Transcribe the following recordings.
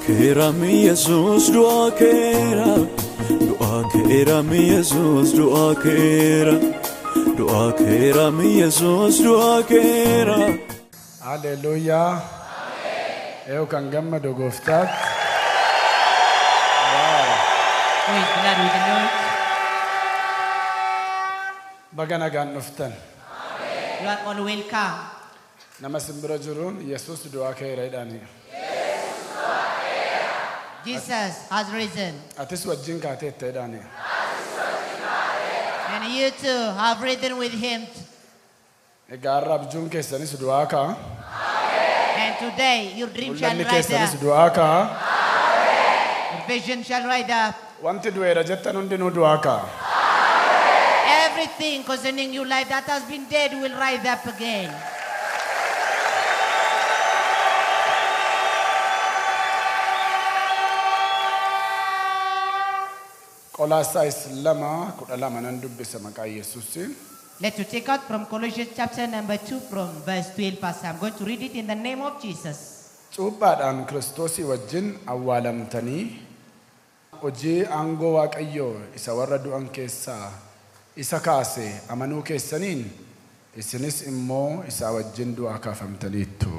kera mi Jesus, dua kera mi Jesus, dua kera mi Jesus, dua kera. Hallelujah. Eu kan gamma do goftat. Who is glad with the Lord? Bagana gan nuftan. You are all welcome. Nama simbira jirun Jesus dua kera idani. Jesus has risen. Atis wajjin kaate itti idani. And you too have risen with him. Egaa rabjuun keessanis du'aa ka'a. And today your dream shall Mul'anni rise keessanis up. du'aa ka'a. Your vision shall rise up. Wanti du'eera jettan hundinuu du'aa ka'a. Everything concerning your life that has been dead will rise up again. Qolaassaayis 2:12 nan dubbisa maqaa Yesuusiin. Let's take out from Colossians chapter number 2 from verse 12 pastor. I'm going to read it in the name of Jesus. Cuuphaadhaan Kiristoosii wajjin awwaalamtanii hojii aangoo Waaqayyoo isa warra du'an keessaa isa kaase amanuu keessaniin isinis immoo isa wajjin du'aa kaafamtaniittu.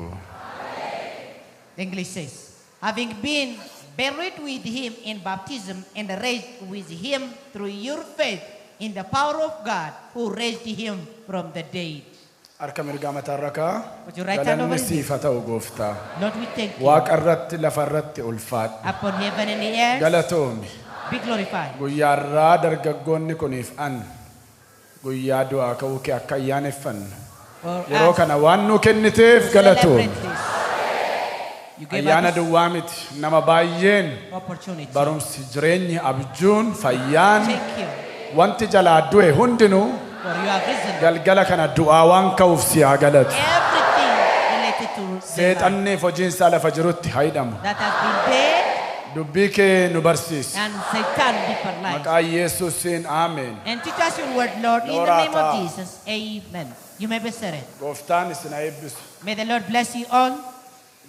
The English says, having been buried with him in baptism and raised with him through your faith in the power of God who raised him from the dead. Harka mirgaa mataarra ka'a. Put your right hand over Galanni his siif haa ta'u gooftaa. Lord, we thank you. Waaqa irratti lafa irratti ulfaadhu. Upon heaven and the earth, Galatoomi. be glorified. Guyyaarraa dargaggoonni kuniif an guyyaa du'aa ka'uu kee akka ayyaaneffannu. For Yeroo us kana waan nu kenniteef to galatoomi. celebrate this. You gave Ayyaana us duwwaa miti nama baay'een this opportunity. barumsi jireenyi abjuun fayyaan Thank you wanti jalaa du'e hundinuu for you have risen. galgala kana du'aa waan ka'uuf si haa galatu. Everything related to the life Seexanniif hojiinsaa lafa jirutti haa hidhamu. that has been dead Dubbii kee nu barsiisi. and Satan be paralyzed. Maqaa Yesuusiin Ameen. And teach us your word, Lord, in the Lord, name of Ata. Jesus. Amen. You may be seated. Gooftaan isin haa eebbisu. May the Lord bless you all.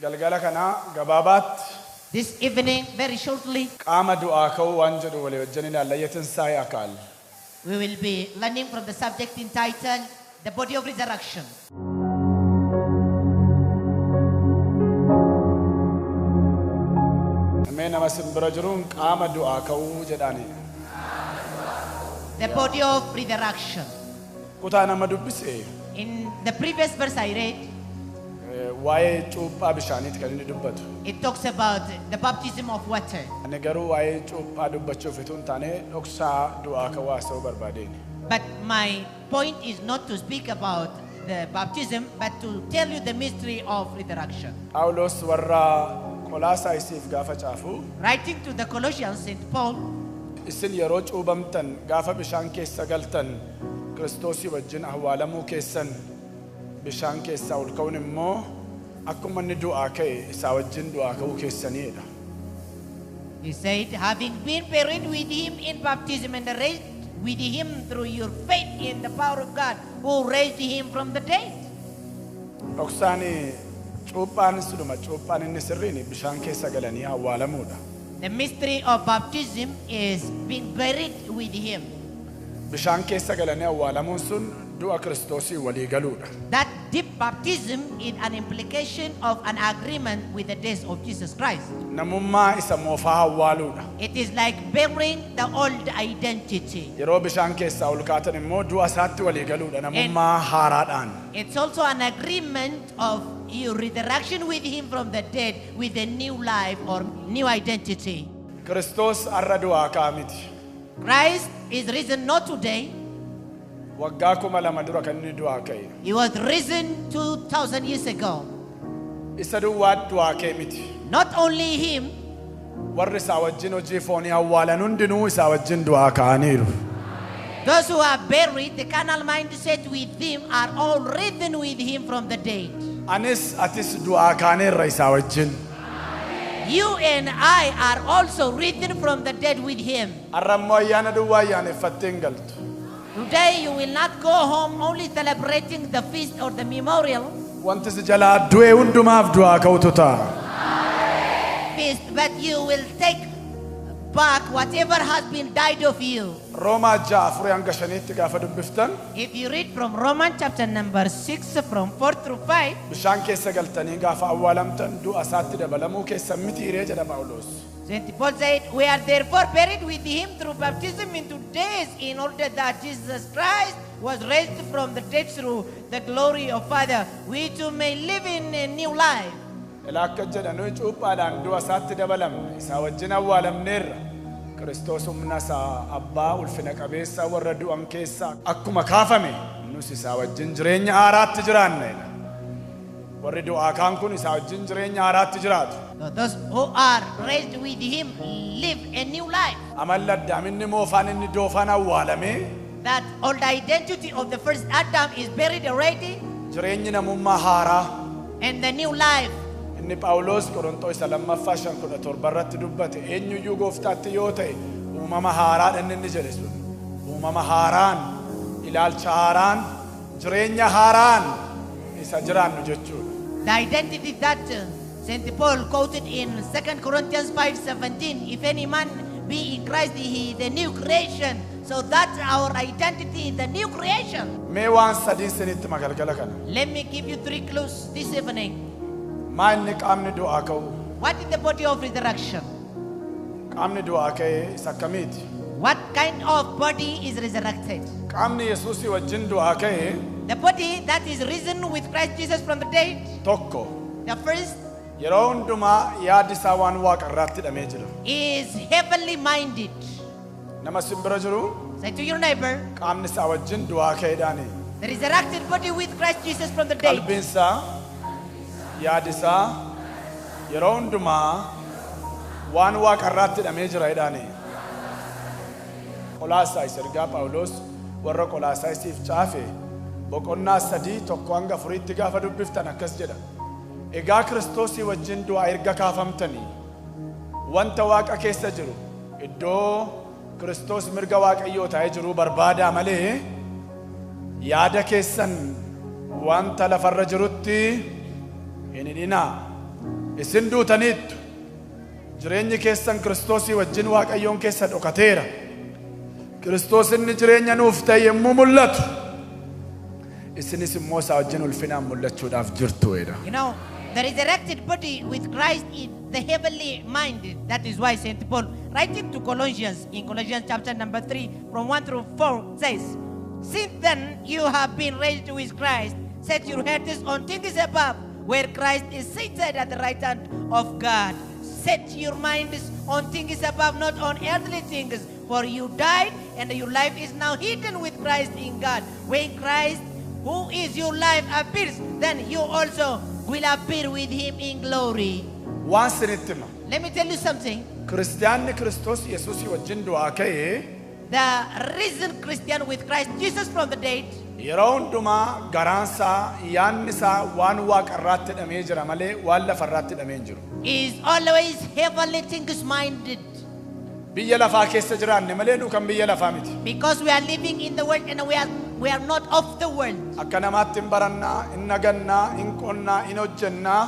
Galgala kana gabaabaatti This evening, very shortly, qaama du'aa ka'uu waan jedhu walii wajjin ilaalla. Yetinsaa akaal. we will be learning from the subject entitled The Body of Resurrection. Mee nama simbira jiruun qaama du'aa ka'uu jedhaani. The Body of Resurrection. Kutaa nama dubbise In the previous verse I read, waa'ee cuuphaa bishaaniiti kan inni dubbatu. it talks about the baptism of water. Ani garuu waa'ee cuuphaa dubbachuuf utuu hin taane dhoksaa du'aa ka'uu haasa'uu barbaadeeni. But my point is not to speak about the baptism, but to tell you the mystery of resurrection. Phaawulos warra Qolaassaayisiif gaafa caafu Writing to the Colossians, St. Paul, isin yeroo cuubamtan gaafa bishaan keessa galtan Kiristoosii wajjin awwaalamuu keessan bishaan keessaa ol ka'uun immoo akkuma inni du'aa ka'e isaa wajjin du'aa ka'uu keessaniidha. he said, having been buried with him in baptism and raised with him through your faith in the power of God who raised him from the dead. Dhoksaani cuuphaan suduma cuuphaan inni sirriin bishaan keessa galanii awwaalamuudha. The mystery of baptism is being buried with him. Bishaan keessa galanii awwaalamuun sun du'a Kiristoosii walii galuudha. That deep baptism is an implication of an agreement with the death of Jesus Christ. Namummaa isa moofaa awwaaluudha. It is like burying the old identity. Yeroo bishaan keessaa ol kaatan immoo du'a isaatti walii galuudha namummaa haaraadhaan. It's also an agreement of your resurrection with him from the dead with a new life or new identity. Kiristoos har'a du'aa ka'aa miti. Christ is risen not today. Waggaa 2000 dura kan inni du'aa ka'e. He was risen 2,000 years ago. Isa duwwaa du'aa ka'e miti. Not only him, Warri isaa wajjin hojii foonii awwaalan hundinuu isaa wajjin du'aa ka'aniiru. those who are buried, the carnal mindset with him are all risen with him from the dead. Anis atis du'aa kaaneerra isaa wajjin. You and I are also risen from the dead with him. Har'a immoo ayyaana duwwaa ayyaaneffattee hin galtu. Today you will not go home only celebrating the feast or the memorial. Wanti si jalaa du'e hundumaaf du'aa ka'utu ta'a. feast, but you will take back whatever has been died of you. Roomaa 6:4-5 gaafa dubbiftan If you read from Romans chapter number 6 from 4 through 5, bishaan keessa galtanii gaafa awwaalamtan du'a isaatti dabalamuu keessan mitiiree jedha Phaawulos. St. Paul said, we are therefore buried with him through baptism into death, in order that Jesus Christ was raised from the dead through the glory of Father, we too may live in a new life. Ilaa akka jedha nuyi cuuphaadhaan du'a isaatti dabalamne isaa wajjin awwaalamneerra. Kiristoos humna isaa abbaa ulfina qabeessa warra du'an keessaa akkuma kaafame nus isaa wajjin jireenya haaraatti jiraanna. Warri du'aa kaan kun isaa wajjin jireenya haaraatti jiraatu. So those who are raised with him live a new life. Amalli Addaam inni moofaan inni doofaan awwaalame That old identity of the first Adam is buried already, jireenyi namummaa haaraa and the new life. inni Phaawulos Qorontos 2:17 irratti dubbate eenyuyyuu gooftaatti yoo ta'e uumama haaraadha inni jedhe sun. Uumama haaraan, ilaalcha haaraan, jireenya haaraan isa jiraannu jechuudha. The identity that St. Paul quoted in 2 Corinthians 5:17, if any man be in Christ, he is a new creation. So that's our identity in the new creation. Mee waan sadii isinitti magalgala kana. Let me give you 3 clues this evening. Maa inni qaamni du'aa ka'u? What is the body of resurrection? Qaamni du'aa ka'e isa akkamiiti? What kind of body is resurrected? Qaamni Yesuusii wajjin du'aa ka'e The body that is risen with Christ Jesus from the dead. tokko The first yeroo hundumaa yaaddi isaa waan waaqa irraatti hidhamee jira. is heavenly minded. Nama simbira jiru Say to your neighbor, qaamni isaa wajjin du'aa ka'eedhaani. the resurrected body with Christ Jesus from the dead. Qalbiin isaa yaaddi isaa yeroo hundumaa waan waaqa irraatti hidhamee jira jedhaani. Qolaasaayis ergaa Phaawulos warra Qolaasaayisiif caafe boqonnaa 3:1-4 gaafa dubbiftan akkas jedha. Egaa Kiristoosii wajjin du'aa erga kaafamtanii wanta waaqa keessa jiru iddoo Kiristoos mirga Waaqayyoo taa'ee jiru barbaadaa malee yaada keessan wanta lafarra jirutti hin hidhinaa. Isin duutaniittu jireenyi keessan Kiristoosii wajjin Waaqayyoon keessa dhokateera. Kiristoos inni jireenya nuuf ta'e yommuu mul'atu isinis immoo isaa wajjin ulfinaan mul'achuudhaaf jirtu jedha. You know, the resurrected body with Christ is the heavenly minded. That is why St. Paul, writing to Colossians, in Colossians chapter number 3, from 1 through 4, says, since then you have been raised with Christ, set your hearts on things above, where Christ is seated at the right hand of God. Set your minds on things above, not on earthly things. For you died, and your life is now hidden with Christ in God. When Christ, who is your life, appears, then you also will appear with him in glory. Waan isinitti hima. Let me tell you something. Kiristaanni Kiristoos Yesuusii wajjin du'aa ka'e The risen Christian with Christ Jesus from the dead yeroo hundumaa garaansaa yaadni isaa waan waaqa irraatti hidhamee jira malee waan lafa irraatti hidhamee hin jiru. is always heavenly things minded. Biyya lafaa keessa jiraanne malee nu kan biyya lafaa miti. Because we are living in the world and we are not of the world. Akka namaatti hin barannaa, hin nagannaa, hin qonnaa, hin hojjennaa,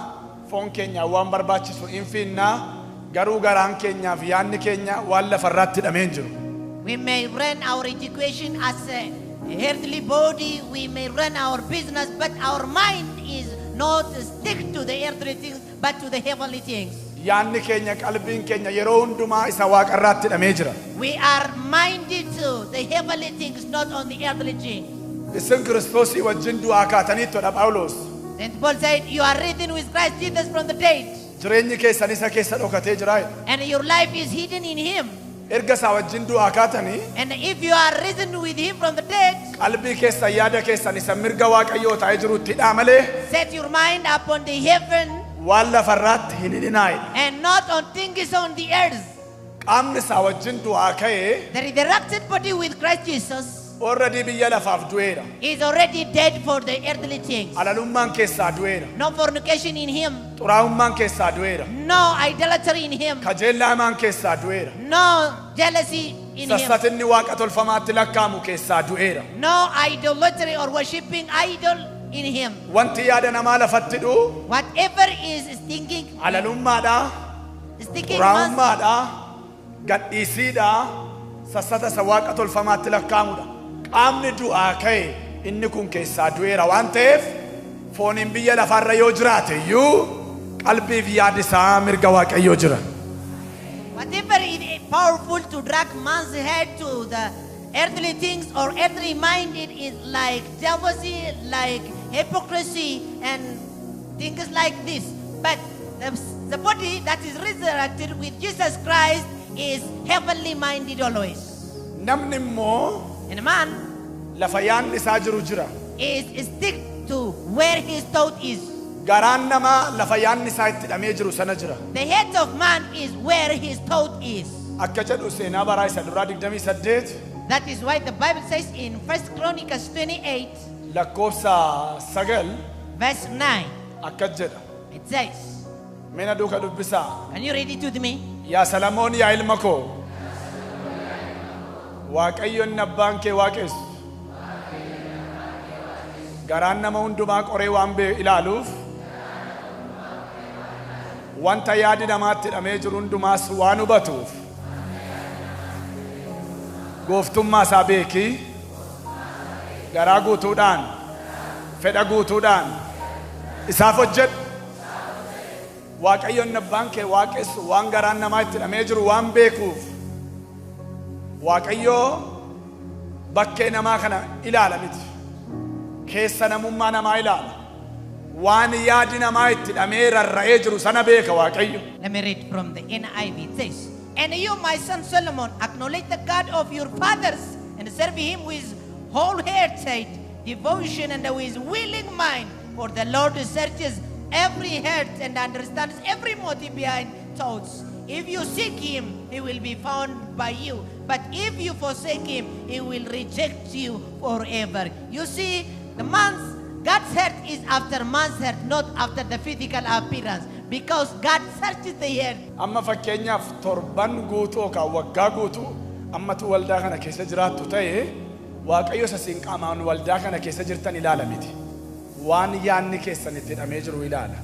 foon keenya waan barbaachisu hin fiinnaa, garuu garaan keenyaaf yaadni keenya waan lafa irraatti hidhamee hin jiru. We may run our education as a earthly body, we may run our business, but our mind is not stick to the earthly things, but to the heavenly things. Yaadni keenya qalbiin keenya yeroo hundumaa isa waaqa irraatti hidhamee jira. We are minded to the heavenly things, not on the earthly things. Isin Kiristoosii wajjin du'aa kaataniittudha Phaawulos. St. Paul said, you are risen with Christ Jesus from the dead, Jireenyi keessan isa keessa dhokatee jira. and your life is hidden in him. Erga isaa wajjin du'aa kaatanii And if you are risen with him from the dead, qalbii keessan yaada keessan isa mirga Waaqayyoo taa'ee jirutti hidhaa malee set your mind upon the heaven waan lafa irraatti hin hidhinaa. and not on things on the earth. Qaamni isaa wajjin du'aa ka'ee The resurrected body with Christ Jesus already biyya lafaaf du'eera. is already dead for the earthly things. Alalummaan keessaa du'eera. No fornication in him, Xuraa'ummaan keessaa du'eera. no idolatry in him, Kajeellaamaan keessaa du'eera. no jealousy in him, Sassatinni waaqa tolfamaatti lakkaamu keessaa du'eera. no idolatry or worshipping idol in him. Wanti yaada namaa lafatti dhu'u Whatever is thinking, alalummaadhaa, sticking must Raammaadha, gadhiisiidha, sassata isa waaqa tolfamaatti lakkaa'amudha. Qaamni du'aa ka'e inni kun keessaa du'eera waan ta'eef fooniin biyya lafaarra yoo jiraate iyyuu qalbii fi yaadi isaa mirga waaqayyoo jira. whatever it is powerful to drag man's head to the earthly things or earthly mind, it is like jealousy, like hypocrisy, and things like this. But the body that is resurrected with Jesus Christ is heavenly minded always. Namni immoo And a man lafa yaadni isaa jiru jira. is stick to where his thought is. Garaan namaa lafa yaadni isaa itti hidhamee jiru sana jira. The head of man is where his thought is. Akka jedhu seenaa baraa isa duraa 28 That is why the Bible says in 1 Chronicles 28, lakkoofsa 9 verse 9, akka jedha. it says, Meena duuka dubbisaa. can you read it with me? Yaa Salamoon yaa ilma koo. Waaqayyoon abbaan kee waaqessu. Garaan nama hundumaa qoree waan ilaaluuf wanta yaadi namaatti hidhamee jiru hundumaas waan hubatuuf gooftummaa isaa beeki. Garaa guutuudhaan fedha guutuudhaan isaaf hojjedhu. Waaqayyoon abbaan kee waaqessu waan garaan namaa itti hidhamee jiru waan beekuuf Waaqayyoo bakkee namaa kana ilaala miti. Keessa namummaa namaa ilaala. Waan yaadi namaa itti hidhamee rarra'ee jiru sana beeka Waaqayyo. Let me read from the NIV. It says, and you, my son Solomon, acknowledge the God of your fathers and serve him with wholehearted devotion and with willing mind. For the Lord searches every heart and understands every motive behind thoughts. If you seek him, he will be found by you. But if you forsake him, he will reject you forever. You see, God's heart is after man's heart, not after the physical appearance. Because God searches the heart. Amma fakkeenyaaf torban guutuu yookaan waggaa guutuu ammatu waldaa kana keessa jiraattu ta'e Waaqayyo sasiin qaamaan waldaa kana keessa jirtan ilaala miti. Waan yaadni keessan itti hidhamee jiru ilaala.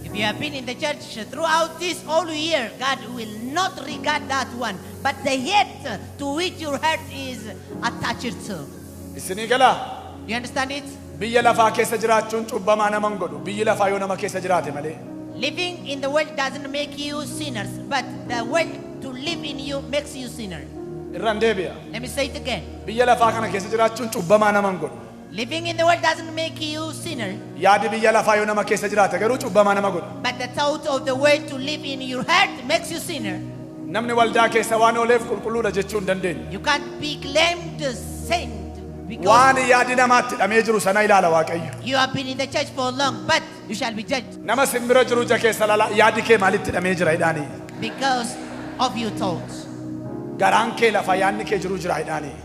If you have been in the church throughout this whole year, God will not regard that one, but the head to which your heart is attached to. Isinii galaa? Do you understand it? Biyya lafaa keessa jiraachuun cubbamaa nama hin godhu. Biyyi lafaa yoo nama keessa jiraate malee. Living in the world doesn't make you sinners, but the world to live in you makes you sinner. Irraan deebi'a. Let me say it again. Biyya lafaa kana keessa jiraachuun cubbamaa nama hin godhu. Living in the world doesn't make you sinner, Yaadi biyya lafaa yoo nama keessa jiraate garuu cubbamaa nama godha. but the thought of the world to live in your heart makes you sinner. Namni waldaa keessa waan ooleef qulqulluudha jechuu hin dandeenye. You can't be claimed saint because Waan yaadi namaatti hidhamee jiru sana ilaala Waaqayyo. you have been in the church for long, but you shall be judged Nama simbira jiru ija keessa lala yaadi kee maalitti hidhamee jira hidhaanii. because of your thoughts. Garaan kee lafa yaadni kee jiru jira hidhaanii.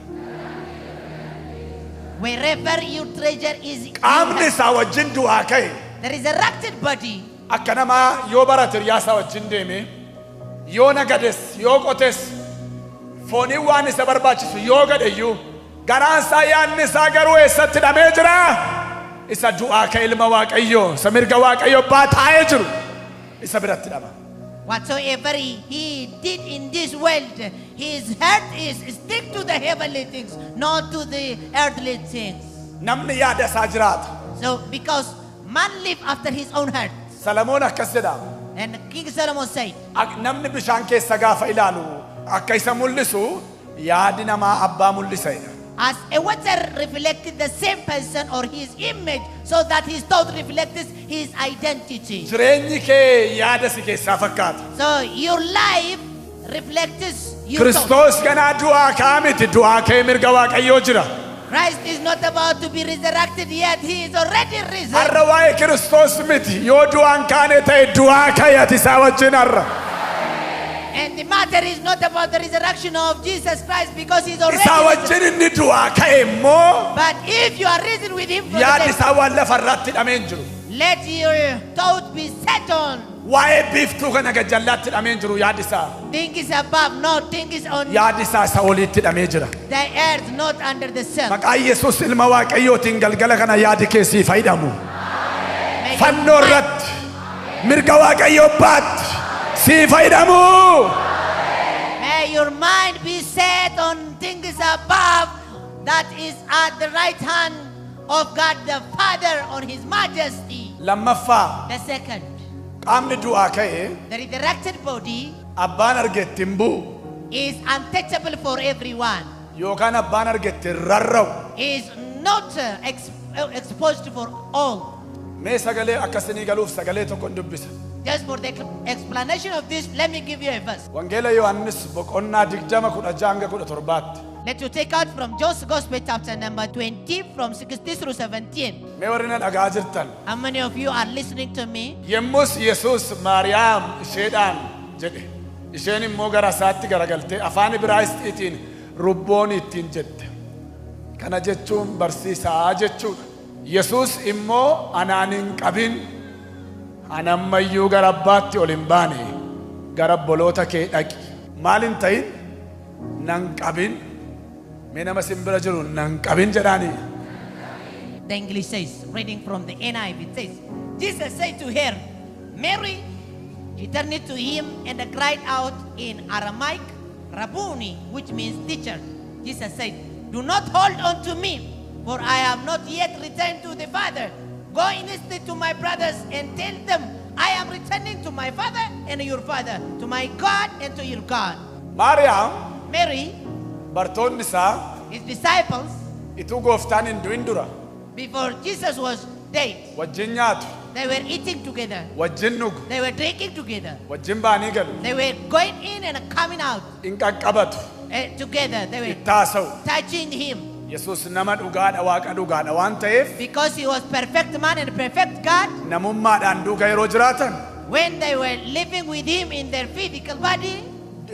Wherever your treasure is, Qaamni isaa wajjin du'aa ka'e. the resurrected body Akka namaa yoo barate hiriyaa isaa wajjin deeme yoo nagades yoo qotes fooniin waan isa barbaachisu yoo gadheyyuu garaan isaa yaadni isaa garuu eessatti hidhamee jira. Isa du'aa ka'e ilma Waaqayyoo isa mirga Waaqayyoo baataa'ee jiru isa biratti hidhama. whatsoever he did in this world, his heart is stick to the heavenly things, not to the earthly things. Namni yaada isaa jiraata. So because man live after his own heart, Salamoon akkas jedha. and King Solomon said, Namni bishaan keessa gaafa ilaalu akka isa mul'isu yaadi namaa abbaa mul'isedha. as a water reflected the same person or his image, so that his thought reflects his identity. Jireenyi kee yaada si keessaa fakkaata. So your life reflects your thought. Kiristoos ganaa du'aa ka'aa miti du'aa kee mirga Waaqayyoo jira. Christ is not about to be resurrected yet, he is already risen. Har'a waa'ee Kiristoos miti yoo du'aan kaane ta'e du'aa ka'e ati isaa wajjin har'a. And the matter is not about the resurrection of Jesus Christ, because he's already Isaa risen. wajjin inni du'aa ka'e immoo But if you are risen with him from yaadi the isaa waan lafarratti hidhamee hin jiru. dead, let your thought be set on Waa'ee biiftuu kana gajjallaatti hidhamee hin jiru yaadi isaa. things above, not things on Yaadi isaa isa oliitti hidhamee jira. the earth, not under the sun. Maqaa Yesuus ilma Waaqayyootiin galgala kana yaadi keessii fayyadamu. May Fannoo irratti mirga Waaqayyoo baatti sii faydamu. May your mind be set on things above, that is at the right hand of God the Father, on His majesty. Lammaffaa The second, qaamni du'aa ka'e the resurrected body abbaan argetti hin bu'u is untouchable for everyone, yookaan abbaan argetti hin rarra'u. is not exposed for all. Mee sagalee akkasinii galuuf sagalee tokko hin dubbisa. Just for the explanation of this, let me give you a verse. Wangeela Yohaannis boqonnaa 20:16-17. Let you take out from John's Gospel chapter number 20 from 16 through 17. Mee warri na dhagaa jirtan. How many of you are listening to me? Yemmus Yesuus Maariyaam isheedhaan jedhe. Isheen immoo gara isaatti garagaltee afaan Ibraayisxiitiin rubboon ittiin jette. Kana jechuun barsiisaa jechuudha. Yesuus immoo anaan hin qabin, anammayyuu gara abbaatti ol hin baane, gara obboloota kee dhaqi. Maal hin ta'in? Nan qabin. Mee nama simbira jiru nan qabin jedhaanii. The English says, reading from the NIV, it says, Jesus said to her, Mary. She turned to him and cried out in Aramaic, Rabboni, which means teacher. Jesus said, do not hold on to me, for I have not yet returned to the Father. Go instead to my brothers and tell them, I am returning to my Father and your Father, to my God and to your God. Maariyaam Mary, bartoonni isaa his disciples, ituu gooftaan hin du'in dura before Jesus was dead, wajjin nyaatu, they were eating together. wajjin dhugu, They were drinking together. wajjin baanii galu, They were going in and coming out hin qaqqabatu, together. They were itti haasa'u. touching him. Yesuus nama dhugaadha, Waaqa dhugaadha waan ta'eef Because he was perfect man and perfect God, namummaadhaan duuka yeroo jiraatan when they were living with him in their physical body,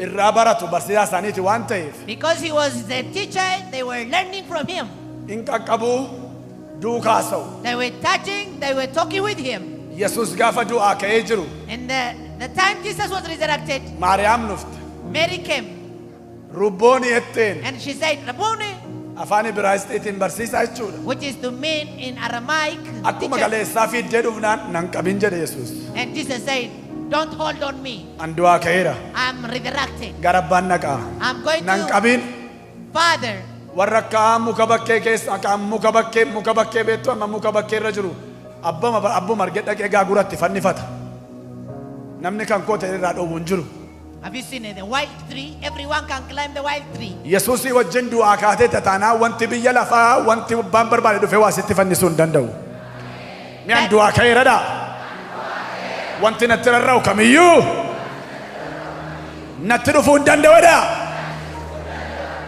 irraa baratu barsiisaa isaaniiti waan ta'eef because he was their teacher, they were learning from him. hin qaqqabuu duuka haasa'u. They were touching, they were talking with him. Yesuus gaafa du'aa ka'ee jiru And the time Jesus was resurrected, Maariyaam dhufte. Mary came Rubbooni jetteen and she said, Rabboni, afaan Ibraayisxiitiin barsiisaa jechuudha. which is to mean in Aramaic, Akkuma teacher. galeessaa fiiddee dhufnaan nan qabin jedhe Yesuus. And Jesus said, don't hold on me. An du'aa ka'eera. I'm resurrected. Gara abbaan dhaqaa. I'm going Nan to qabin. Father. Warra akka muka bakkee keessa akka muka bakkee beektu amma muka bakkee irra jiru abbuma argee dhaqee gaaguratti fannifata. Namni kan koo ta'e irraa dhoowwu hin jiru. Have you seen the wild tree? Everyone can climb the wild tree. Yesuusii wajjin du'aa kaatee tataanaa wanti biyya lafaa wanti abbaan barbaade dhufee waa sitti fannisuu hin danda'u. Mi'aan du'aa ka'eeradha. Wanti natti rarra'u kamiyyuu natti dhufuu hin danda'udha.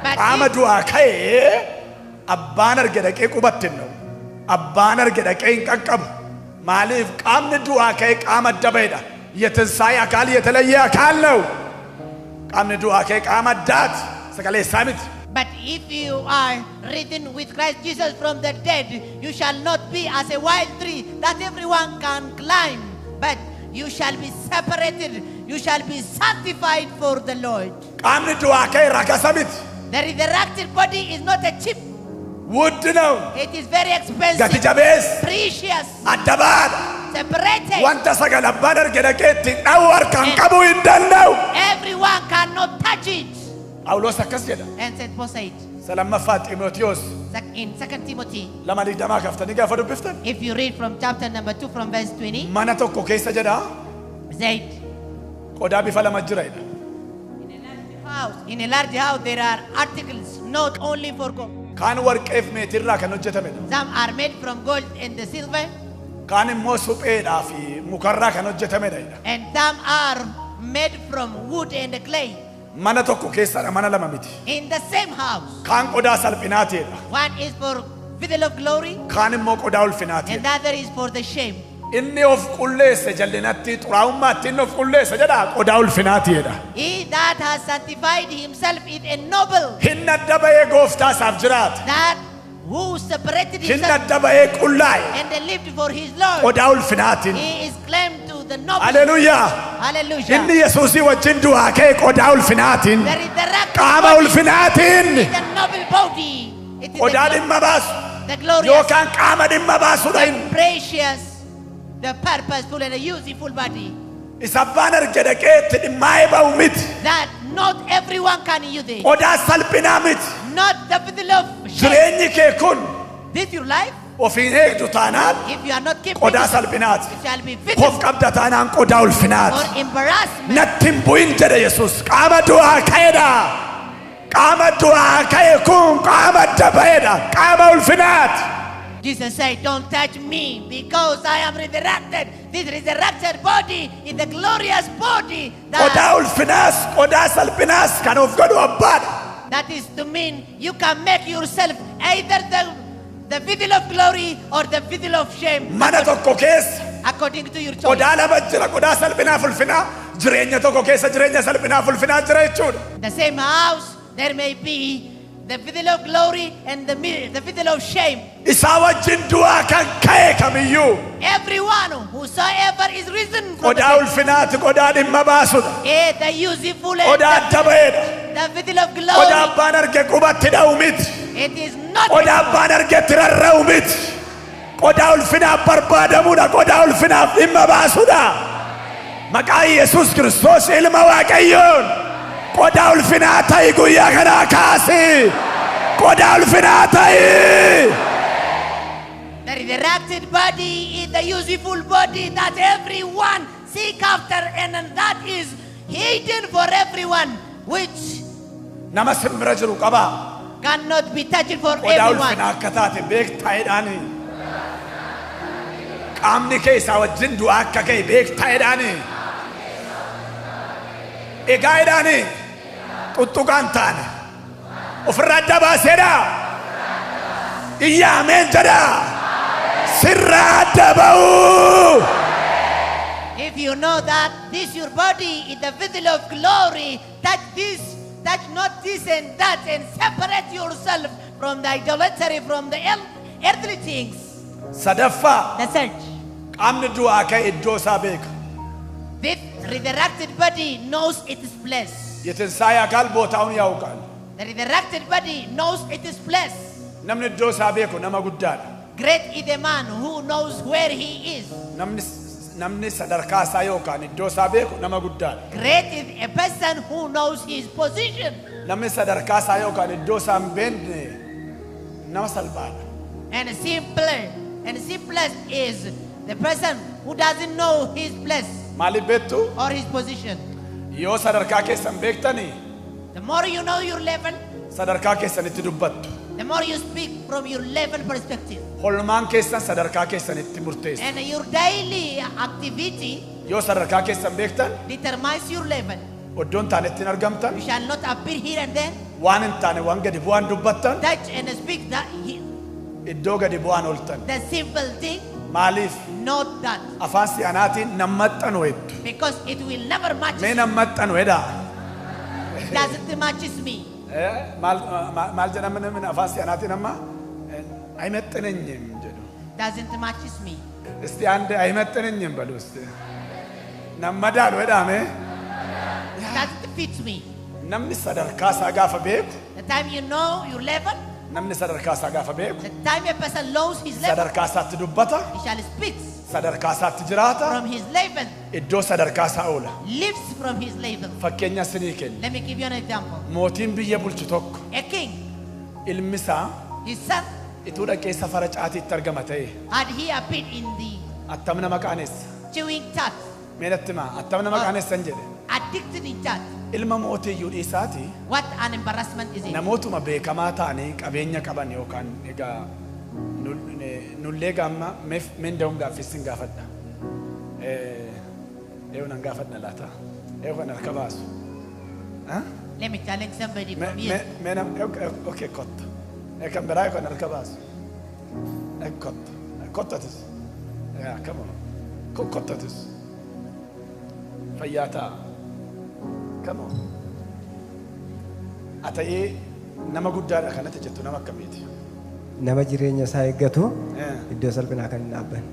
But Qaama if, du'aa ka'ee abbaan arge dhaqee qubatti hin dha'u. Abbaan arge dhaqee hin qaqqabu. Maaliif qaamni du'aa ka'ee qaama adda ba'edha. የትንሣኤ አካል የተለየ አካል ነው። qaamni du'aa ka'ee qaama addaati. Sagalee isaa miti. but if you are risen with Christ Jesus from the dead, you shall not be as a wild tree that everyone can climb, but you shall be separated. You shall be sanctified for the Lord. Qaamni du'aa ka'ee rakasa miti. The resurrected body is not a cheap. Wudd ነው. It is very Gati expensive, jabeessa. precious, Adda baadha. separated. Wanta sagal abbaan arge dhaqee ittiin dha'uu harkaan qabuu hin danda'u. Everyone cannot touch it. Phaawulos akkas jedha. And St. Paul said Lammaffaa Xiimotewos in 2 Timothy, 2:20 kaaftanii gaafa dubbiftan. if you read from chapter number 2 from verse 20, Mana tokko keessa jedha said, qodaa bifa lama jira jedha. in a large house there are articles not only for gold. Kaan warqeef meetiirraa kan hojjetamedha. Some are made from gold and the silver, Kaan immoo supheedhaa fi mukarraa kan hojjetamedha jedha. and some are made from wood and clay. Mana tokko keessadha, mana lama miti. In the same house, Kaan qodaa salphinaateedha. one is for vessel of glory, Kaan immoo qodaa and ulfinaateedha. the other is for the shame. Inni of qulleesse jallinatti xuraa'ummaatti inni of qulleesse jedha qodaa ulfinaateedha. He that has sanctified himself is a noble, Hin adda ba'ee gooftaa isaaf jiraata. that who separated Hin himself adda ba'ee qullaa'e and lived for his Lord. qodaa ulfinaatiin. He is claimed to the noble. Haleluuyaa. Hallelujah. Inni Yesuusii wajjin du'aa ka'e qodaa ulfinaatiin. The resurrected Qaama body ulfinaatiin. is the noble body. It is Qodaa the, dhimma baasu. the glorious, Yookaan qaama dhimma baasudha the inni. precious, the purposeful and the useful body. Isabbaan arge dhaqeetti dhimmaa'ee ba'u miti. That not everyone can use it. Qodaa salphinaa miti. Not the vessel of shame. Jireenyi kee kun This your life. ofiin eegdu taanaan If you are not keeping qodaa it, salphinaati. it shall be Of fitted qabda taanaan qodaa ulfinaati. or embarrassment. Natti hin bu'in jedhe Yesuus. Qaama du'aa ka'eedha. Qaama du'aa ka'e kun qaama dabaa'eedha. Qaama ulfinaati. Jesus said, don't touch me because I am resurrected. This resurrected body is the glorious body Qodaa ulfinaas qodaa salphinaas kan of godhu abbaadha. that is to mean you can make yourself either the vessel of glory or the vessel of shame Mana tokko keessa according to your choice. qodaa lama jira. Qodaa salphinaaf ulfinaa. Jireenya tokko keessa jireenya salphinaaf ulfinaa jira jechuudha. The same house, there may be the vessel of glory and the vessel of shame. Isaa wajjin du'aa kan ka'e kamiyyuu Everyone whosoever is risen from the qodaa dead, ulfinaati. Qodaa dhimma baasudha. the useful and Qodaa adda ba'eedha. the vessel of Qodaa glory, abbaan arge qubatti dha'u miti. it is not Qodaa abbaan argetti rarra'u miti. Qodaa ulfinaaf barbaadamuudha. Qodaa ulfinaaf dhimma baasudha. Maqaa Yesuus Kiristoos ilma Waaqayyoon qodaa ulfinaa ta'i guyyaa kanaa kaasi. Qodaa ulfinaa ta'i. the resurrected body is the useful body that everyone seek after, and that is hidden for everyone, which Nama simbira jiru qabaa. cannot be touched for Qodaa everyone. ulfinaa akka taate beektaa'edhaani. Qaamni kee isaa wajjin du'aa akka ka'e beektaa'edhaani. Egaa'edhaani. Tuttuqaan taane. Ofirraa adda baaseedha. Iyya ameen jedha. Sirraa adda ba'u. If you know that this your body is the vessel of glory, touch this, touch not this and that, and separate yourself from the idolatry, from the earthly things. Sadaffaa. The search. Qaamni du'aa ka'e iddoo isaa beeka. This resurrected body knows its place. የትንሣኤ አካል ቦታውን ያውቃል። The resurrected body knows its place. Namni iddoo isaa beeku nama guddaadha. Great is the man who knows where he is. Namni sadarkaa isaa yookaan iddoo isaa beeku nama guddaadha. Great is a person who knows his position. Namni sadarkaa isaa yookaan iddoo isaa hin beekne nama salphaadha. And simplest is the person who doesn't know his place Maaliif beektu? or his position. Yoo sadarkaa keessan beektanii The more you know your level, sadarkaa keessanitti dubbattu. the more you speak from your level perspective. Holmaan keessan sadarkaa keessanitti murteessu. And your daily activity Yoo sadarkaa keessan beektan determines your level. iddoon taanetti hin argamtan. You shall not appear here and then, Waan hin taane waan gadi bu'aan dubbattan. touch and speak that Iddoo gadi bu'aan ooltan. the simple thing, Maaliif not that. afaan si'anaatiin nammaxxanu heddu. Because it will never match Mee me. nammaxxanu hedhaa. Doesn't matches me. Maal jedhama namni afaan si'anaatiin amma አይመጥነኝም jedhu. Doesn't matches me. እስቲ አንድ አይመጥነኝም በሉ እስቲ ነመዳል ወዳሜ Doesn't fit me. namni sadarkaa isaa gaafa beeku The time you know your level, namni sadarkaa isaa gaafa beeku the time a person knows his level, sadarkaa isaatti dubbata he shall speak sadarkaa isaatti jiraata from his level, iddoo sadarkaa isaa oola lives from his level. fakkeenya sinii kenna Let me give you an example. mootiin biyya bulchu tokko A king, ilmi isaa his son, ituu dhaqee safara caatiitti argama ta'e had he appeared in the attam nama qaaneessa chewing chat, meenatti maa attam nama qaaneessan jedhe addicted in chat, ilma mootii iyyuu dhiisaati what an embarrassment is it? namootuma beekamaa ta'anii qabeenya qaban yookaan egaa nullee gaamma minda'uun gaaffissin gaafadha eewwan gaafadha laata eewwan harka baasu Let me challenge somebody from here. meenam okay kotta kan biraa eewwan harka baasu kottatis come on kottatis fayyaa ta'a come on ata'ee nama guddaadha kanatti jettu nama akkamiiti nama jireenya isaa eeggatu iddoo salphinaa kan hin dhaabbanne.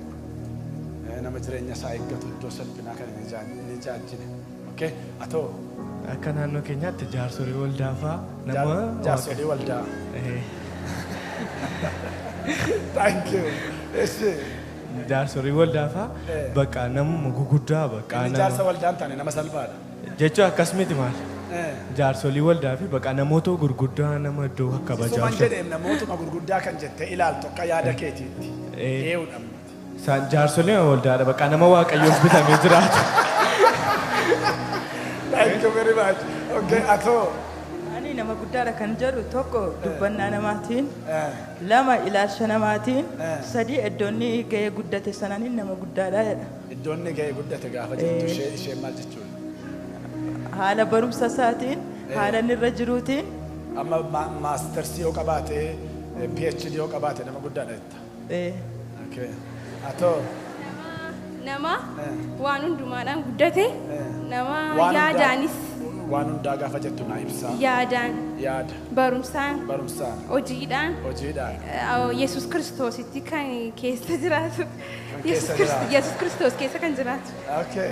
nama jireenya isaa eeggatu iddoo salphinaa kan hin ijaajjine. Okay? Atoo. Akka naannoo keenyaatti jaarsolii waldaa fa'aa nama jaarsolii waldaa. Thank you. jaarsolii waldaa faa bakka namuma guguddaa bakka Inni jaarsa waldaan taane nama salphaadha. jechuun akkasumatti maal jaarsolii waldaa fi bakka namoota gurguddaa nama iddoo akka Suman bajaajaa jedheem namootuma gurguddaa kan jette ilaaltu akka yaada keetiitti. Eewudhamu. isaan jaarsolii waldaadha bakka nama waaqayyoon bitamee jiraatu. Thank you very much. Okay, atoo. Ani nama guddaadha kan jedhu tokko dubbannaa namaatiin, lama ilaalcha namaatiin, sadii iddoonni ga'ee guddate sananiin nama guddaadha jedha. Iddoonni ga'ee guddate gaafa jettu ishee maal jechuudha? Haala barumsa isaatiin, haala inni irra jiruutiin. Amma maastersii yoo qabaate, PhD yoo qabaate nama guddaadha jetta. Okay. Atoo. Nama waan hundumaadhaan guddate nama yaadaanis waan hundaa gaafa jettu naa ibsaa. yaadaan Yaada. barumsaan Hojiidhaan. hojiidhaan Yesus Kiristoositti kan keessa jiraatu keessa jiraatu. Yesus Kiristoos keessa kan jiraatu. Okay.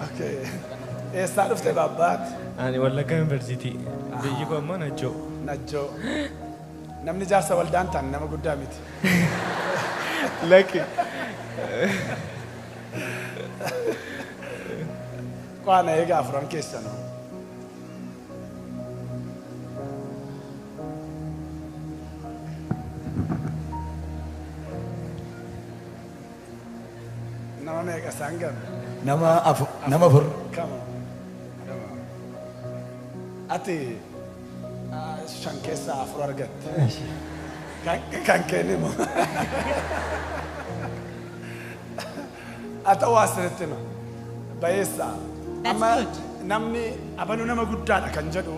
Okay. Eessaa dhufte baabbaati? Ani Wallagga Yuunivarsiitii biyyi koo ammoo Najjoo. Najjoo. Namni jaarsa waldaan taane nama guddaa miti. Lakki. Qaana eegaa afuran keessanoo. Nama meeqa isaan gamme? Nama afur. Kama. Ati shan keessaa afur argatte. Kan kennimu. Ata waa asirratti hima. Bayeessaa. That's Amma good. namni abaluu nama guddaadha kan jedhu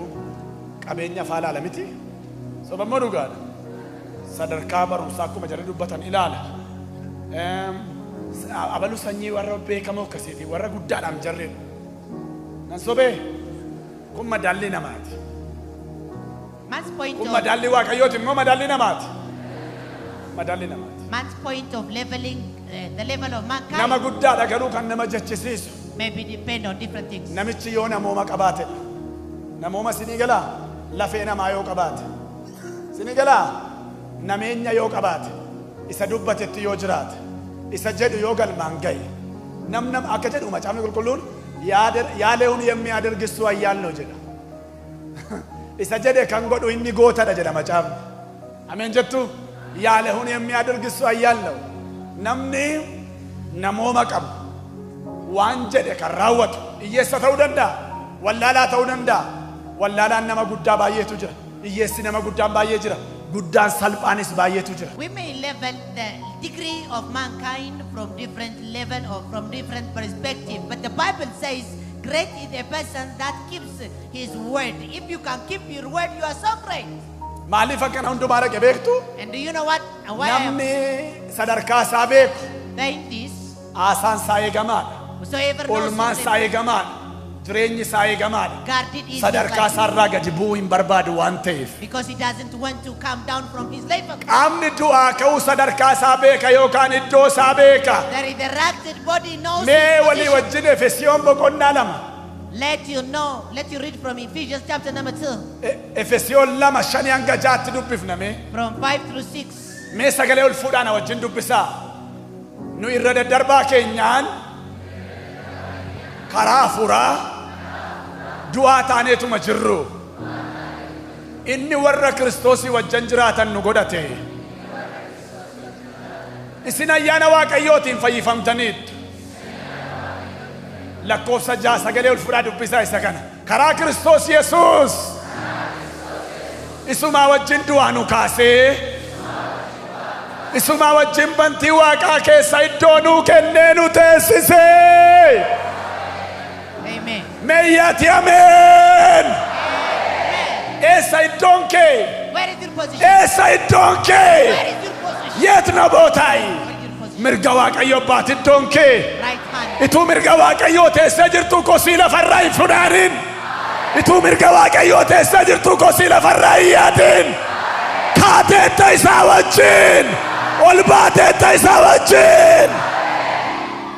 qabeenya faa ilaala miti. Sobammoo dhugaadha. Sadarkaa barumsaa akkuma jarri dubbatan ilaala. Abaluu sanyii warra beekamoo akkasiiti warra guddaadhaan jarreedha. Nan sobee kun madaalli namaati. Man's point Kun of madaalli waaqayyooti immoo madaalli namaati. Madaalli namaati. man's point of leveling the level of Nama mankind guddaadha garuu kan nama jechisiisu. maybe depend on different things. Namichi yoo namooma qabaatedha. Namooma sinii galaa lafee namaa yoo qabaate. Sinii galaa nameenya yoo qabaate. Isa dubbatetti yoo jiraate. Isa jedhu yoo galmaan gahe. Nam akka jedhu macaafni qulqulluun yaaleewun የሚያደርግ እሱ ኃያል ነው jedha. Isa jedhe kan godhu inni gootadha jedha macaafni. Ameen jettu yaaleewun የሚያደርግ እሱ ኃያል ነው. Namni namooma qabu. Waan jedhe kan raawwatu hiyyeessa ta'uu danda'a. Wallaalaa ta'uu danda'a. Wallaalaan nama guddaa baay'eetu jira. Hiyyeessi nama guddaan baay'ee jira. Guddaan salphaanis baay'eetu jira. We may level the degree of mankind from different level or from different perspective, but the Bible says, "Great is a person that keeps his word." If you can keep your word, you are so great. Maaliif akkana hundumaa dhaqe beektu? And do you know what? Why I am Namni sadarkaa isaa beeku. saying this? Haasaan isaa eegamaadha. Whosoever knows Oolmaan his isaa eegamaadha. Jireenyi isaa eegamaadha. guarded is his Sadarkaa life, isaarraa gadi bu'uu hin barbaadu waan ta'eef. because he doesn't want to come down from his level. Qaamni du'aa ka'uu sadarkaa isaa beeka yookaan iddoo isaa beeka. There is the raptured body knows Mee his walii position. wajjin Efesiyoon boqonnaa lama. Let you read from Ephesians chapter number 2, Efesiyoon 2:5-6 dubbifna mee. from 5 through 6. Mee sagalee ol fuudhaan wajjin dubbisaa. Nu irra daddarbaa keenyaan karaa furaa du'aa taaneetuma jirru. Inni warra Kiristoosii wajjin jiraatan nu godhate. Isin ayyaana Waaqayyootiin fayyifamtaniittu. Lakkoofsa 6 sagalee ol fuudhaa dubbisaa isa kana. Karaa Kiristoos Yesuus. Isumaa wajjin du'aa nu kaasee. Isumaa wajjin bantii Waaqaa keessa iddoo nuu kennee nu teessisee. Amen. Meeyyati ameen. Eessa iddoon kee? Where is your position? Eessa iddoon kee? Where is your position? Yeet na bootaayi. Where is your position? Mirga Waaqayyoo baati iddoon kee. Right hand. Ituu mirga Waaqayyoo teessee jirtu kosii lafarraa hin fudhaanin. Ituu mirga Waaqayyoo teessee jirtu kosii lafarraa hin yaadin. Kaateetta isaa wajjin. Ol baateetta isaa wajjin.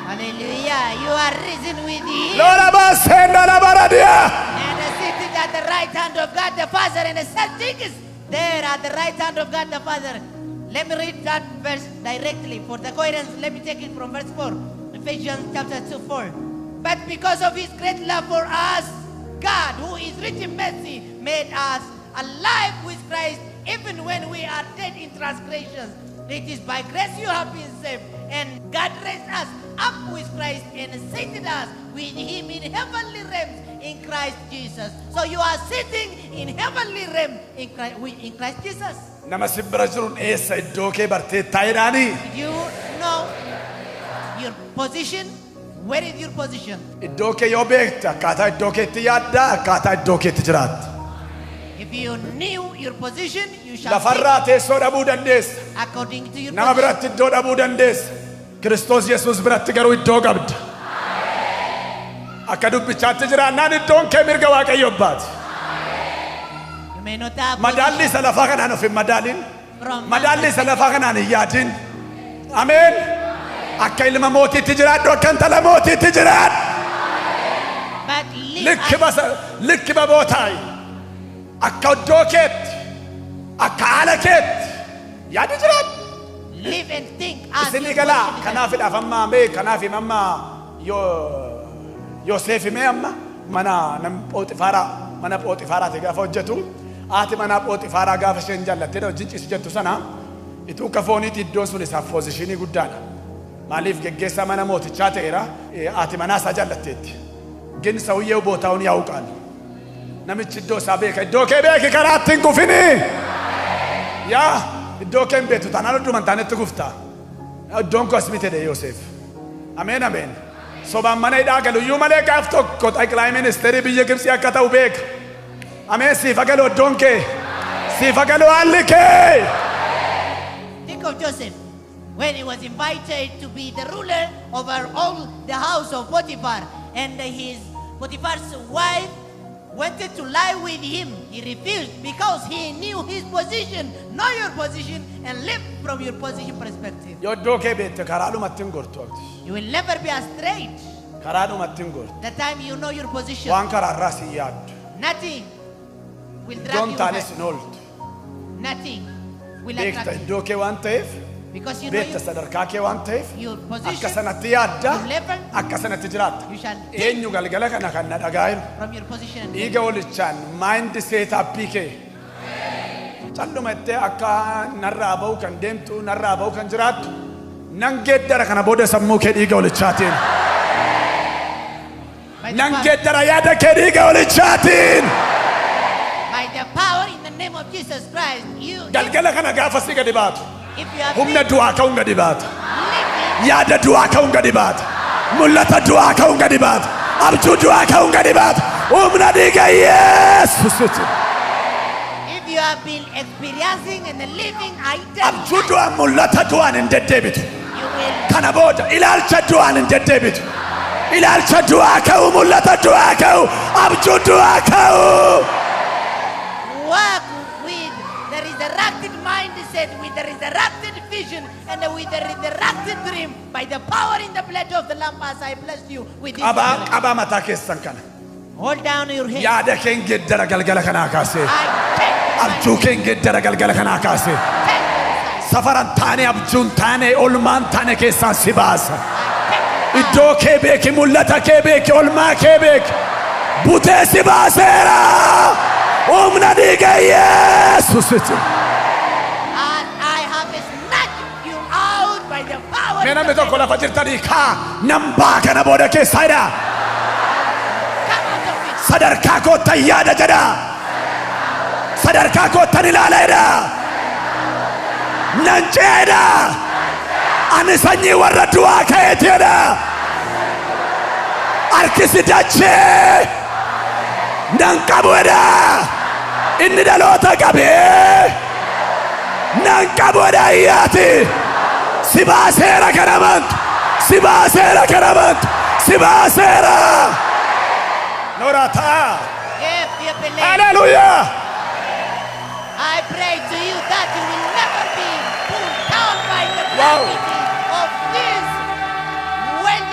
Hallelujah. You are risen with him Lola baaseenna la baradiyaa. and are sitting at the right hand of God the Father, and the same thing is there at the right hand of God the Father. Let me read that verse directly. For the coherence, let me take it from verse 4. Ephesians chapter 2:4. But because of his great love for us, God, who is rich in mercy, made us alive with Christ even when we are dead in transgressions. It is by grace you have been saved. And God raised us up with Christ and seated us with him in heavenly realms in Christ Jesus. So you are sitting in heavenly realm in Christ Jesus. Nama sibbira jiruun eessa iddoo kee bartee taa'edhaani? You know your position. Where is your position? Iddoo kee yoo beekte akkaataa iddoo keetti yaaddaa akkaataa iddoo keetti jiraatta. If you knew your position, you shall Lafarraa teessoo dhabuu dandeessa. according to your Nama position. biratti iddoo dhabuu dandeessa. Kiristoos Yesuus biratti garuu iddoo qabda. Akka dubbichaatti jiraannaan iddoon kee mirga Waaqayyo abbaati. You may not have Madaalli isa lafaa kanaan of hin madaalin. from Madaalli isa lafaa kanaan hin yaadin. Ameen. Akka ilma mootiitti jiraadhu akka intala mootiitti jiraadhu. but live Likki babootaay. Akka iddoo keetti. Akka haala keetti. Yaadi jiraadhu. live and think as Isinii you galaa want to kanaafidhaaf amma mee kanaaf amma Yoosef mee amma mana Phooxifaaraati gaafa hojjetu haati mana Phooxifaaraa gaafa isheen jaallattee wajjin ciisu jettu sana ituu kafooniiti iddoon sun isaaf poozishinii guddaadha. Maaliif geggeessaa mana mootichaa ta'eera haati manaa isaa jaallatteetti. Gin ሰውየው ቦታውን ያውቃል. Namichi iddoo isaa beeka. Iddoo kee beeki karaatti hin kufinii. Yaa iddoo kee hin beektu taanaan hodduman taanetti guftaa. Iddoon koo asii miti Yoosef. Ameen ameen. Sobaan mana hidhaa galu iyyuu malee gaaf tokko xaqilaay ministeerii biyya Gibxii akka ta'u beeka. Ameen siifa galu iddoon kee. Siifa galu haalli kee. think of Joseph when he was invited to be the ruler over all the house of Potiphar, and his Potiphar's wife wanted to lie with him. He refused because he knew his position. Know your position and live from your position perspective. Yoo iddoo kee beekte karaadhumatti hin gortu. You will never be astray. Karaadhumatti hin gortu. The time you know your position, Waan karaarraa si yaaddu. nothing will drag Iddoon you taanes back. hin ooltu. Nothing will Beekta attract you iddoo kee waan ta'eef. because you know Beekta sadarkaa kee waan ta'eef. your Akka position sanatti yaadda. your level. Akka sanatti jiraatta. You shall Eenyu galgala kana kan na dhagaa'iru. from your position. Dhiiga olichaan maayindi seetaappii kee. Calluma ittee akka narraa ba'u kan deemtu narraa ba'u kan jiraattu. Nan geeddara kana booda sammuu kee dhiiga olichaatiin. By the Nan power- geeddara yaada kee dhiiga olichaatiin. By the power in the name of Jesus Christ, Galgala kana gaafa si gadi baatu. if you are Humna du'aa ka'uun gadi baata. living, Yaada du'aa ka'uun gadi baata. Mul'ata du'aa ka'uun gadi baata. Abjuu du'aa ka'uun gadi baata. Humna dhiiga Yesuusitti. if you have been experiencing and living item, Abjuu du'aan mul'ata du'aan hin deddeebitu. you will Kana booda ilaalcha du'aan hin deddeebitu. Ilaalcha du'aa ka'u, mul'ata du'aa ka'u, abjuu du'aa ka'u. work with the resurrected mindset, with the resurrected vision, and with the resurrected dream by the power in the blood of the Lamb as I bless you with this. Qabaa mataa keessan kana. Hold down your head. Yaada keen geeddara galgala kanaa kaasee. I take Abjuu keen geeddara galgala kanaa kaasee. Safaran taane abjuun taane olmaan taane keessaan si baasa. Iddoo kee beeki, mul'ata kee beeki, olmaa kee beeki. Butee si baaseera. Humna dhiiga Yesuusitti. and I have snatched you out by the power. Mee in namni the tokko blood. lafa jirtanii kaa nan baa kana booda keessaa jedha. Come out of it. Sadarkaa koottan yaada jedha. Sadarkaa koottan ilaala jedha. Nan ceedha. Ani sanyii warra du'aa ka'eeti jedha. Harkisi dachee. Nan qabu jedha. Inni dhaloota qabee. Nan qabu jedha iyyaati. Si baaseera kan amantu. Si baaseera kan amantu. Si baaseera. Noorata. If you believe, Hallelujah. I pray to you that you will never be pulled down by the Wow. gravity of this world,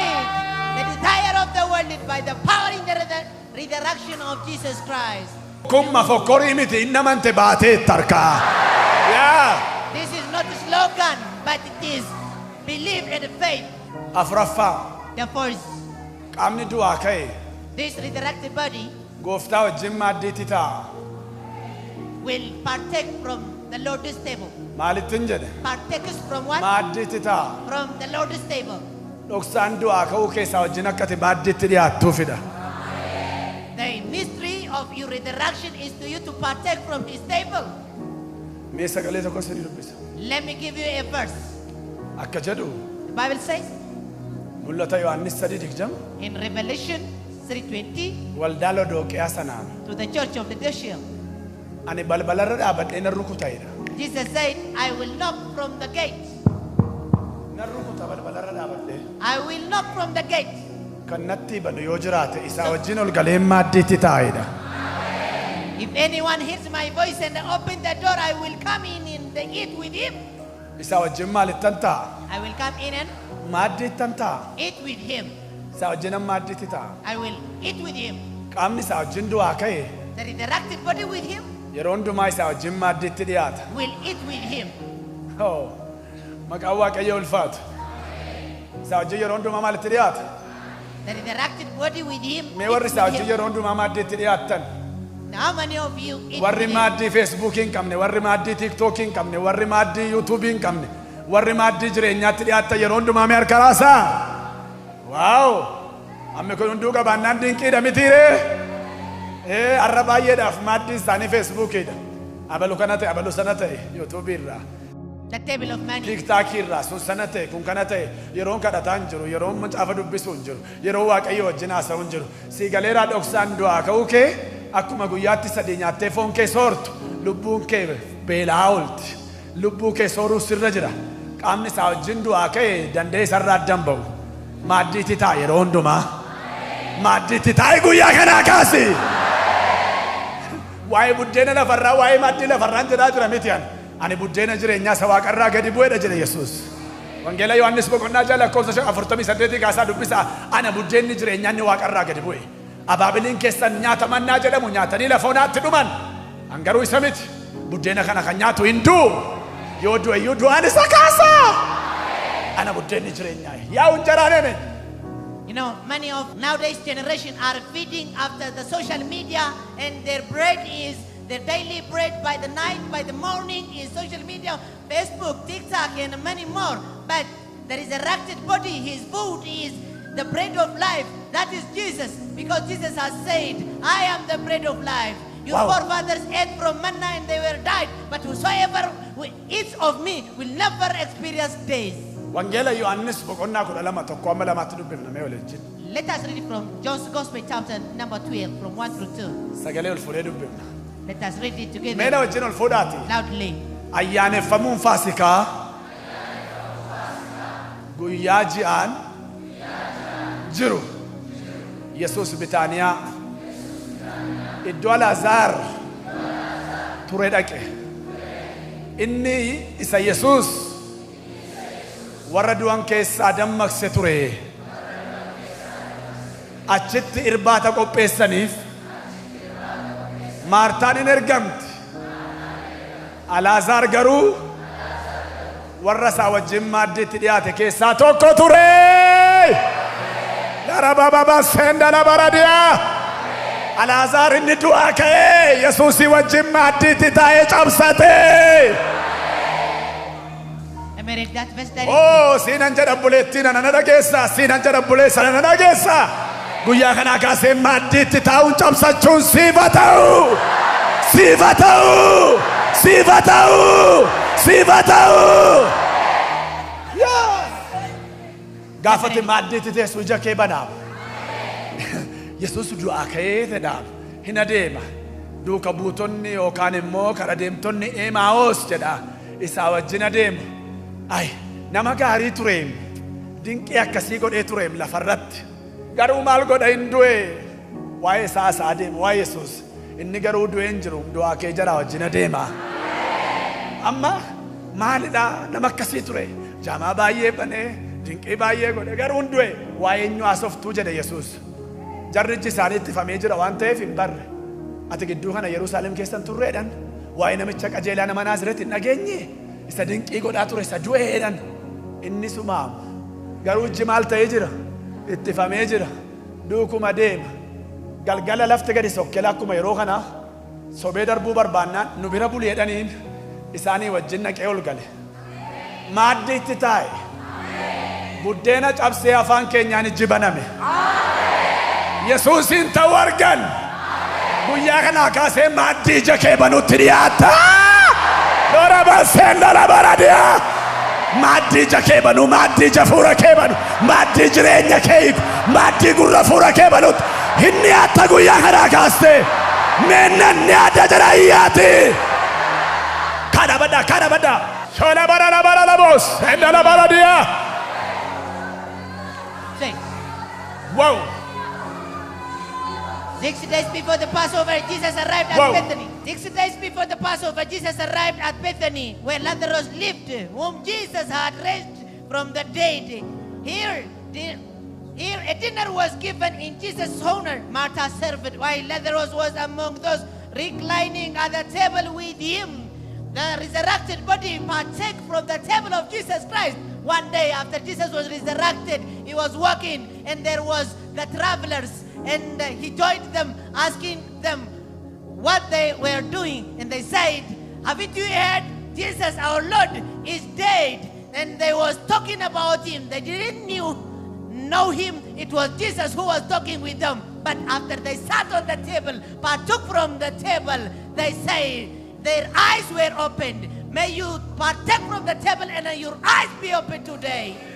the desire of the world, by the power in the resurrection of Jesus Christ. Kumma fokkorii miti inni amante baatee tarkaa. Yaa This is not a slogan, but it is belief and faith. afuraffaa The first, qaamni du'aa ka'e this resurrected body gooftaa wajjin maaddiitti ta'a. will partake from the Lord's table. Maalittin jedhe Partakers from what? maaddiitti ta'a. From the Lord's table. Dhoksaan du'aa ka'uu keessaa wajjin akka ati maaddiitti dhiyaattuufidha. The mystery of your resurrection is to you to partake from his table. Mee sagalee tokko sirrii dubbisa. Let me give you a verse. Akka jedhu The Bible says mul'ata Yohaannis 3:20 in Revelation 3:20 waldaa Lodooqiyaa sanaan to the church of Laodicea, ani balbalarra dhaabadhee nan rukuta'edha. Jesus said, I will knock from the gate. Nan rukuta balbalarra dhaabadhee I will knock from the gate. kan natti banu yoo jiraate isaa wajjin ol galee maaddiitti taa'edha. If anyone hears my voice and open the door, I will come in and eat with him. Isaa wajjin maalittan ta'a? I will come in and Maaddiittan ta'a. eat with him. Isaa wajjin maaddiitti ta'a. I will eat with him. Qaamni isaa wajjin du'aa ka'e The resurrected body with him yeroo hundumaa isaa wajjin maaddiitti dhiyaata. will eat with him. Oh, maqaan Waaqayyoo ulfaatu. Isaa wajjin yeroo hundumaa maalitti dhiyaata? The resurrected body with him. Mee eat warri isaa with wajjin him. yeroo hundumaa maaddiitti dhiyaattan? How many of you eat Warri with him? maaddii Feesbuukii hin qabne, warri maaddii Tiiktookii hin qabne, warri maaddii Yuutuubii hin qabne, warri maaddii jireenyaatti dhiyaattan yeroo hundumaa mee harka raasaa? Waaw! Amma kun hunduu qabaannaan dinqiidha mitiiree? Har'a baay'eedhaaf maaddii isaanii Feesbuukiidha. Abalu kana ta'e, abalu sana ta'e, Yuutuubii irraa. The table of money. Tiiktaakii irraa sun sana ta'e, kun kana ta'e, yeroon kadhataa hin jiru, yeroon macaafa dubbisuu hin jiru, yeroo Waaqayyo wajjin haasa'uu hin jiru. Siigaleeraa dhoksaan du'aa ka'uu kee akkuma guyyaatti sadii nyaattee foon kee soortu lubbuun kee beelaa oolti. Lubbuu kee sooruu sirra jira. Qaamni isaa wajjin du'aa ka'e danda'ee isarraa addan ba'u. Maaddiitti ta'a yeroo hundumaa. Maaddiitti taa'e guyyaa kanaa kaasi. Waa'ee buddeena lafarraa waa'ee maaddii lafarraan jedhaa jira miti ani. Ani buddeena jireenyaa isa waaqarraa gadi bu'eedha jedhe Yesuus. Wangeela Yohaannis boqonnaa 6:48 kaasaa dubbisa. Ana buddeenni jireenyaa inni waaqarraa gadi bu'e. Abaabiliin keessan nyaata mannaa jedhamu nyaatanii lafa onaatti dhuman. Hangaruu isa miti. Buddeena kana kan nyaatu hin du'u. Yoo du'e iyyuu du'aan isa kaasa. Ana buddeenni jireenyaa. Yaa hunjaraaneme. You know, many of nowadays generation are feeding after the social media, and their bread is their daily bread by the night, by the morning is social media, Facebook, TikTok, and many more. But the resurrected body, his food is the bread of life. That is Jesus, because Jesus has said, I am the bread of life. Your Wow. forefathers ate from manna and they were died, but whosoever eats of me will never experience days. Wangeela Yohaannis boqonnaa 12:1-2 dubbifna mee waliin. Let us read from John's Gospel chapter number 12 from 1 through 2. Sagalee ol fuudhee dubbifna. Let us read it together Meena wajjin ol fuudhaati. loudly. Ayyaaneffamuun Faasikaa guyyaa ji'aan jiru. Yesuus Bitaaniyaa iddoo Alaazaar ture dhaqe. Inni isa Yesuus warra du'an keessaa dammaqse ture. Achitti irbaata qopheessaniif Maartaan hin ergamti. Alaazaar garuu warra isaa wajjin maaddiitti dhiyaate keessaa tokko ture. Darabababa seendala baradiyaa. Alaazaar inni du'aa ka'ee Yesuusii wajjin maaddiitti taa'ee cabsate. Let me read that verse directly. Oh, siinan jedha buleettiin ana dhageessa. Siinan jedha buleessa ana dhageessa. Guyyaa kanaa kaasee maaddiitti taa'uun cabsachuun siifa ta'u. Siifa ta'u. Siifa ta'u. Siifa ta'u. Gaafate maaddiitti teessu ija kee banaaf. Yesuus du'aa ka'ee jedhaam hin adeema. Duuka buutonni yookaan immoo kara deemtonni Emaa'oos jedha. Isaa wajjin adeemu. Ay, nama gaarii tureem. Dinqii akkasii godhee tureem lafarratti. Garuu maal godha hin du'e. Waa'ee isaa adeema waa'ee Yesuus. Inni garuu du'e hin jiru. Du'aa kee jara wajjin adeema. Amma maalidha nama akkasii ture. Jaamaa baay'ee banee dinqii baay'ee godhe garuu hin du'e. Waa'ee eenyu haasoftuu jedhe Yesuus. Jarrichi isaaniitti famee jira waan ta'eef hin barre. Ati gidduu kana Yerusaalem keessan turreedhaan waa'ee namicha qajeelaa nama Naazreeti hin dhageenye. isa dinqii godhaa ture isa du'eedhan inni sumaamu garuu ijji maal ta'ee jira ittifamee jira duukuma deema galgala lafti gadi sokkela akkuma yeroo kana sobee darbuu barbaannaan nu bira buleedhaniin isaanii wajjin naqee ol gale maaddi itti taa'e buddeena cabsee afaan keenyaan ijji baname yesuusin ta'u argan guyyaa kanaa kaasee maaddii ija kee banutti dhiyaata dora baaseen dhala baradiyaa maaddii ija kee banu maaddii ija fuura kee banu maaddii jireenya kee hiiku maaddii gurra fuura kee banutti hin dhiyaatta guyyaa kanaa kaastee meennan dhiyaata jedha iyyaati kana badda shola bara labos endala baradiyaa wow 6 days before the Passover, Jesus arrived at Bethany. 6 days before the Passover, Jesus arrived at Bethany, where Lazarus lived, whom Jesus had raised from the dead. Here a dinner was given in Jesus' honor. Martha served, while Lazarus was among those reclining at the table with him. The resurrected body partook from the table of Jesus Christ. One day after Jesus was resurrected, he was walking, and there was the travelers. And he joined them, asking them what they were doing. And they said, haven't you heard? Jesus our Lord is dead. And they was talking about him. They didn't know him. It was Jesus who was talking with them. But after they sat on the table, partook from the table, they say their eyes were opened. May you partake from the table and your eyes be open today.